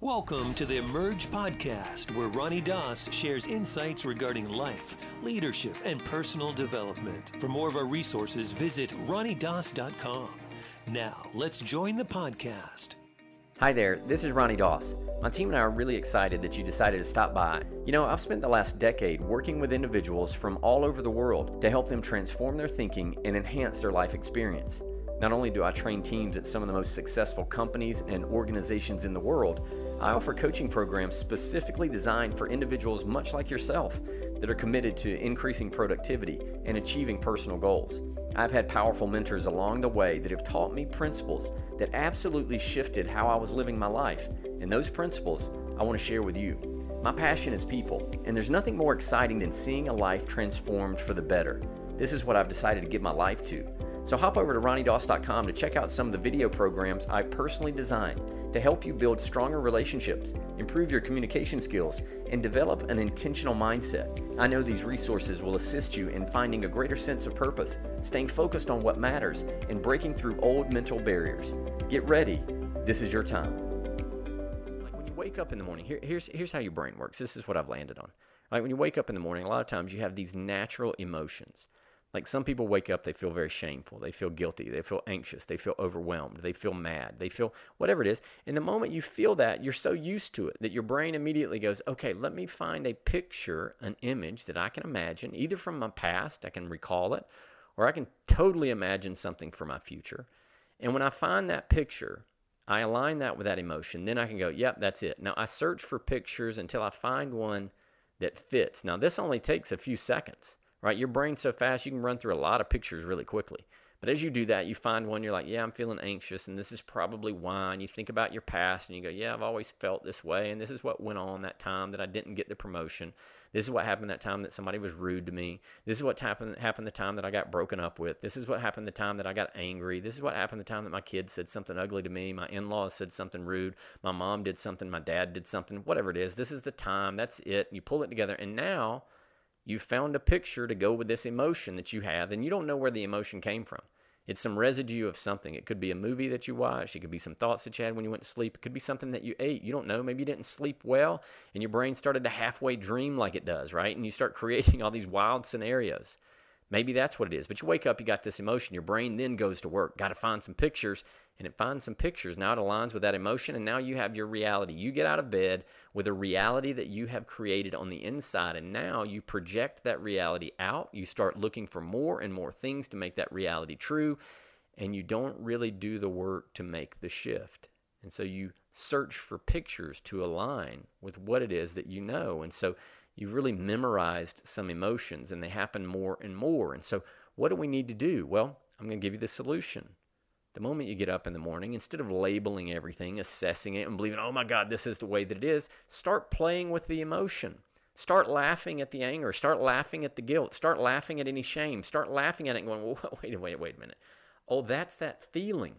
Welcome to the Emerge podcast, where Ronnie Doss shares insights regarding life, leadership, and personal development. For more of our resources, visit ronniedoss.com. Now, let's join the podcast. Hi there, this is Ronnie Doss. My team and I are really excited that you decided to stop by. You know, I've spent the last decade working with individuals from all over the world to help them transform their thinking and enhance their life experience. Not only do I train teams at some of the most successful companies and organizations in the world, I offer coaching programs specifically designed for individuals much like yourself that are committed to increasing productivity and achieving personal goals. I've had powerful mentors along the way that have taught me principles that absolutely shifted how I was living my life, and those principles I want to share with you. My passion is people, and there's nothing more exciting than seeing a life transformed for the better. This is what I've decided to give my life to. So hop over to ronniedoss.com to check out some of the video programs I personally designed to help you build stronger relationships, improve your communication skills, and develop an intentional mindset. I know these resources will assist you in finding a greater sense of purpose, staying focused on what matters, and breaking through old mental barriers. Get ready. This is your time. Like when you wake up in the morning, here's how your brain works. This is what I've landed on. Like when you wake up in the morning, a lot of times you have these natural emotions. Like some people wake up, they feel very shameful, they feel guilty, they feel anxious, they feel overwhelmed, they feel mad, they feel whatever it is. And the moment you feel that, you're so used to it that your brain immediately goes, okay, let me find a picture, an image that I can imagine, either from my past, I can recall it, or I can totally imagine something for my future. And when I find that picture, I align that with that emotion, then I can go, yep, that's it. Now I search for pictures until I find one that fits. Now this only takes a few seconds. Right, your brain's so fast, you can run through a lot of pictures really quickly. But as you do that, you find one, you're like, yeah, I'm feeling anxious, and this is probably why. And you think about your past, and you go, yeah, I've always felt this way, and this is what went on that time that I didn't get the promotion. This is what happened that time that somebody was rude to me. This is what happened the time that I got broken up with. This is what happened the time that I got angry. This is what happened the time that my kids said something ugly to me. My in-laws said something rude. My mom did something. My dad did something. Whatever it is, this is the time. That's it. You pull it together, and now you found a picture to go with this emotion that you have, and you don't know where the emotion came from. It's some residue of something. It could be a movie that you watched. It could be some thoughts that you had when you went to sleep. It could be something that you ate. You don't know. Maybe you didn't sleep well, and your brain started to halfway dream like it does, right? And you start creating all these wild scenarios. Maybe that's what it is. But you wake up, you got this emotion. Your brain then goes to work. Got to find some pictures, and it finds some pictures. Now it aligns with that emotion, and now you have your reality. You get out of bed with a reality that you have created on the inside, and now you project that reality out. You start looking for more and more things to make that reality true, and you don't really do the work to make the shift. And so you search for pictures to align with what it is that you know. And so you've really memorized some emotions, and they happen more and more. And so what do we need to do? Well, I'm going to give you the solution. The moment you get up in the morning, instead of labeling everything, assessing it, and believing, oh my God, this is the way that it is, start playing with the emotion. Start laughing at the anger. Start laughing at the guilt. Start laughing at any shame. Start laughing at it and going, well, wait a minute. Oh, that's that feeling.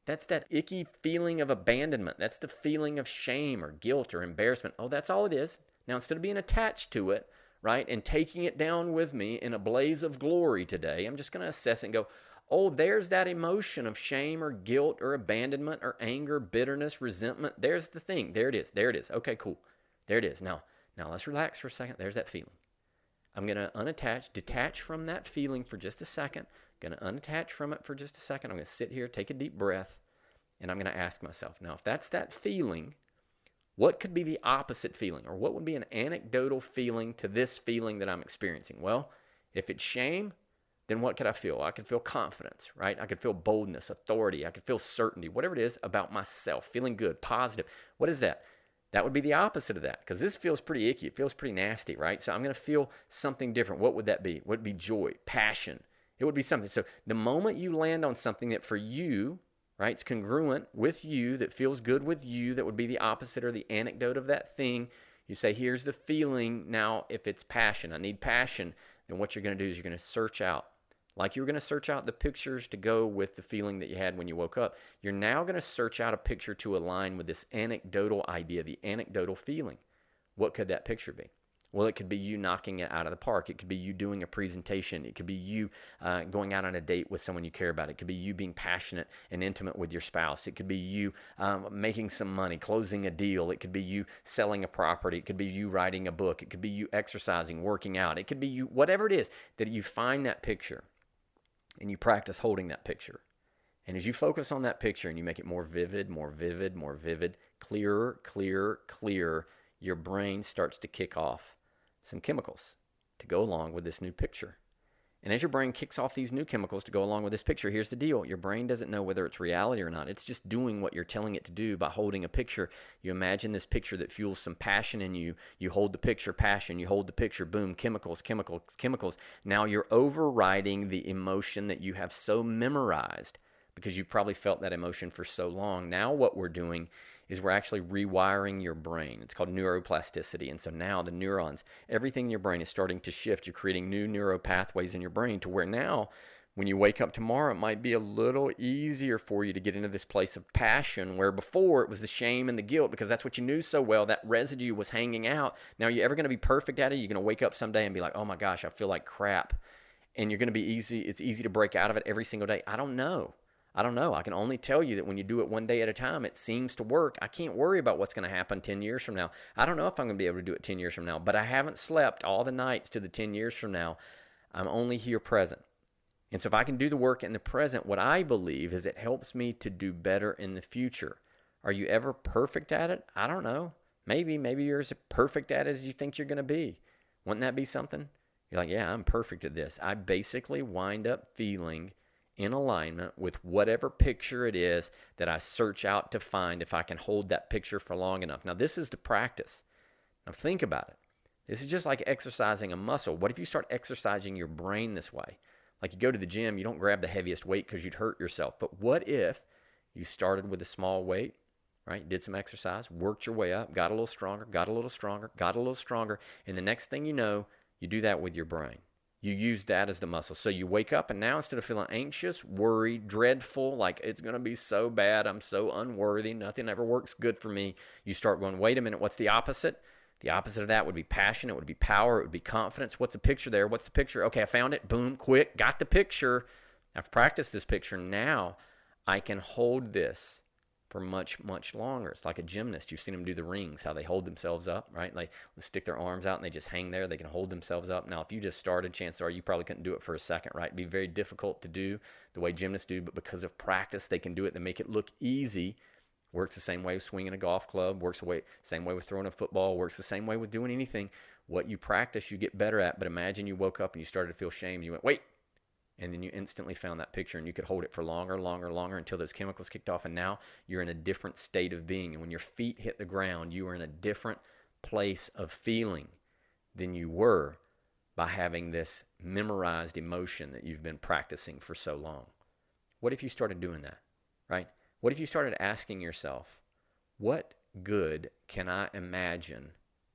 That's that icky feeling of abandonment. That's the feeling of shame or guilt or embarrassment. Oh, that's all it is. Now, instead of being attached to it, right, and taking it down with me in a blaze of glory today, I'm just going to assess it and go, oh, there's that emotion of shame or guilt or abandonment or anger, bitterness, resentment. There's the thing. There it is. Okay, cool. There it is. Now let's relax for a second. There's that feeling. I'm going to detach from that feeling for just a second. I'm going to unattach from it for just a second. I'm going to sit here, take a deep breath, and I'm going to ask myself, now, if that's that feeling, what could be the opposite feeling, or what would be an anecdotal feeling to this feeling that I'm experiencing? Well, if it's shame, then what could I feel? I could feel confidence, right? I could feel boldness, authority. I could feel certainty, whatever it is about myself, feeling good, positive. What is that? That would be the opposite of that, because this feels pretty icky. It feels pretty nasty, right? So I'm going to feel something different. What would that be? Would it be joy, passion? It would be something. So the moment you land on something that for you, right, it's congruent with you, that feels good with you, that would be the opposite or the anecdote of that thing, you say, here's the feeling. Now, if it's passion, I need passion, then what you're going to do is you're going to search out. Like you were going to search out the pictures to go with the feeling that you had when you woke up, you're now going to search out a picture to align with this anecdotal idea, the anecdotal feeling. What could that picture be? Well, it could be you knocking it out of the park. It could be you doing a presentation. It could be you going out on a date with someone you care about. It could be you being passionate and intimate with your spouse. It could be you making some money, closing a deal. It could be you selling a property. It could be you writing a book. It could be you exercising, working out. It could be you, whatever it is, that you find that picture and you practice holding that picture. And as you focus on that picture and you make it more vivid, more vivid, more vivid, clearer, clearer, clearer, your brain starts to kick off some chemicals to go along with this new picture. And as your brain kicks off these new chemicals to go along with this picture, here's the deal. Your brain doesn't know whether it's reality or not. It's just doing what you're telling it to do by holding a picture. You imagine this picture that fuels some passion in you. You hold the picture, passion. You hold the picture, boom, chemicals, chemicals, chemicals. Now you're overriding the emotion that you have so memorized because you've probably felt that emotion for so long. Now what we're doing is we're actually rewiring your brain. It's called neuroplasticity. And so now the neurons, everything in your brain is starting to shift. You're creating new neural pathways in your brain to where now when you wake up tomorrow, it might be a little easier for you to get into this place of passion where before it was the shame and the guilt because that's what you knew so well. That residue was hanging out. Now, are you ever going to be perfect at it? You're going to wake up someday and be like, oh my gosh, I feel like crap. And you're going to be easy. It's easy to break out of it every single day. I don't know. I can only tell you that when you do it one day at a time, it seems to work. I can't worry about what's going to happen 10 years from now. I don't know if I'm going to be able to do it 10 years from now, but I haven't slept all the nights to the 10 years from now. I'm only here present. And so if I can do the work in the present, what I believe is it helps me to do better in the future. Are you ever perfect at it? I don't know. Maybe you're as perfect at it as you think you're going to be. Wouldn't that be something? You're like, yeah, I'm perfect at this. I basically wind up feeling in alignment with whatever picture it is that I search out to find if I can hold that picture for long enough. Now, this is the practice. Now, think about it. This is just like exercising a muscle. What if you start exercising your brain this way? Like you go to the gym, you don't grab the heaviest weight because you'd hurt yourself. But what if you started with a small weight, right? Did some exercise, worked your way up, got a little stronger, got a little stronger, got a little stronger, and the next thing you know, you do that with your brain. You use that as the muscle. So you wake up and now instead of feeling anxious, worried, dreadful, like it's going to be so bad, I'm so unworthy, nothing ever works good for me, you start going, wait a minute, what's the opposite? The opposite of that would be passion, it would be power, it would be confidence. What's the picture there? What's the picture? Okay, I found it. Boom, quick, got the picture. I've practiced this picture. Now I can hold this for much, much longer. It's like a gymnast. You've seen them do the rings, how they hold themselves up, right? Like they stick their arms out and they just hang there. They can hold themselves up. Now, if you just started, chances are you probably couldn't do it for a second, right? It'd be very difficult to do the way gymnasts do, but because of practice, they can do it. They make it look easy. Works the same way with swinging a golf club, works the same way with throwing a football, works the same way with doing anything. What you practice, you get better at. But imagine you woke up and you started to feel shame and you went, wait. And then you instantly found that picture and you could hold it for longer until those chemicals kicked off. And now you're in a different state of being. And when your feet hit the ground, you are in a different place of feeling than you were by having this memorized emotion that you've been practicing for so long. What if you started doing that, right? What if you started asking yourself, what good can I imagine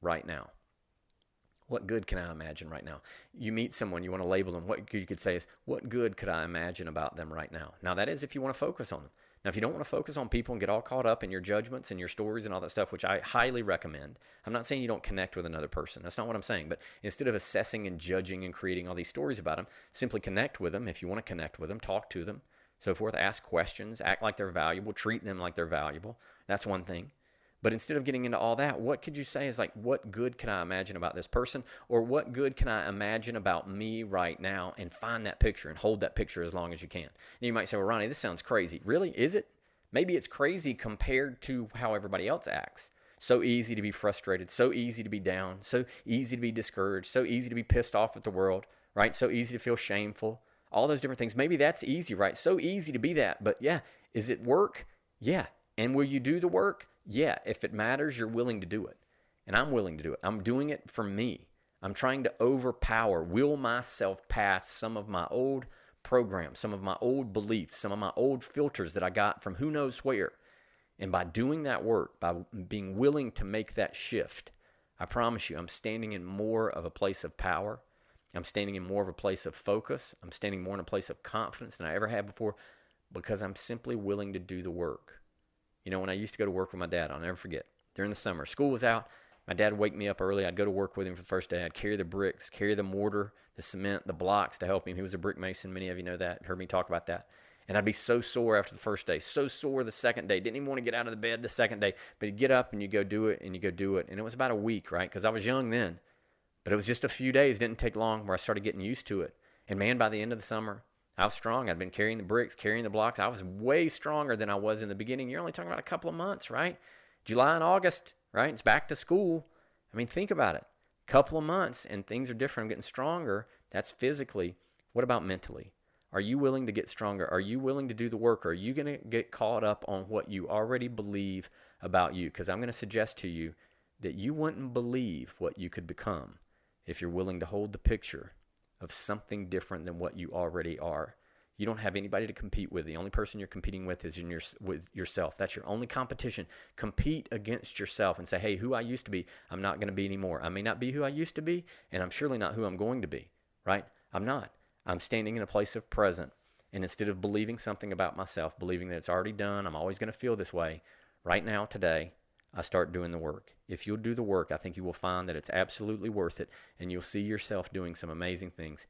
right now? What good can I imagine right now? You meet someone, you want to label them. What you could say is, what good could I imagine about them right now? Now, that is if you want to focus on them. Now, if you don't want to focus on people and get all caught up in your judgments and your stories and all that stuff, which I highly recommend, I'm not saying you don't connect with another person. That's not what I'm saying. But instead of assessing and judging and creating all these stories about them, simply connect with them. If you want to connect with them, talk to them, so forth, ask questions, act like they're valuable, treat them like they're valuable. That's one thing. But instead of getting into all that, what could you say is like, what good can I imagine about this person? Or what good can I imagine about me right now? And find that picture and hold that picture as long as you can. And you might say, well, Ronnie, this sounds crazy. Really? Is it? Maybe it's crazy compared to how everybody else acts. So easy to be frustrated, so easy to be down, so easy to be discouraged, so easy to be pissed off at the world, right? So easy to feel shameful. All those different things. Maybe that's easy, right? So easy to be that. But yeah, is it work? Yeah. And will you do the work? Yeah. If it matters, you're willing to do it. And I'm willing to do it. I'm doing it for me. I'm trying to will myself past some of my old programs, some of my old beliefs, some of my old filters that I got from who knows where. And by doing that work, by being willing to make that shift, I promise you, I'm standing in more of a place of power. I'm standing in more of a place of focus. I'm standing more in a place of confidence than I ever had before because I'm simply willing to do the work. You know, when I used to go to work with my dad, I'll never forget, during the summer, school was out, My dad would wake me up early. I'd go to work with him for the first day. I'd carry the bricks, carry the mortar, the cement, the blocks to help him. He was a brick mason. Many of you know that, heard me talk about that. And I'd be so sore after the first day, so sore the second day. Didn't even want to get out of the bed the second day. But you'd get up and you go do it and you go do it. And it was about a week, right? Because I was young then. But it was just a few days, didn't take long, where I started getting used to it. And man, by the end of the summer, I was strong. I'd been carrying the bricks, carrying the blocks. I was way stronger than I was in the beginning. You're only talking about a couple of months, right? July and August, right? It's back to school. I mean, think about it. Couple of months and things are different. I'm getting stronger. That's physically. What about mentally? Are you willing to get stronger? Are you willing to do the work? Or are you going to get caught up on what you already believe about you? Because I'm going to suggest to you that you wouldn't believe what you could become if you're willing to hold the picture of something different than what you already are. You don't have anybody to compete with. The only person you're competing with is with yourself. That's your only competition. Compete against yourself and say, hey, who I used to be, I'm not going to be anymore. I may not be who I used to be, and I'm surely not who I'm going to be, right? I'm not. I'm standing in a place of present, and instead of believing something about myself, believing that it's already done, I'm always going to feel this way, right now, today, I start doing the work. If you'll do the work, I think you will find that it's absolutely worth it, and you'll see yourself doing some amazing things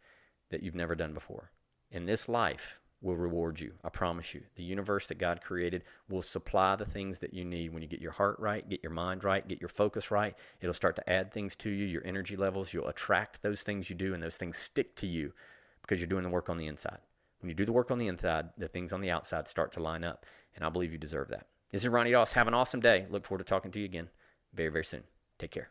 that you've never done before. And this life will reward you. I promise you. The universe that God created will supply the things that you need when you get your heart right, get your mind right, get your focus right. It'll start to add things to you, your energy levels. You'll attract those things you do, and those things stick to you because you're doing the work on the inside. When you do the work on the inside, the things on the outside start to line up, and I believe you deserve that. This is Ronnie Doss. Have an awesome day. Look forward to talking to you again very, very soon. Take care.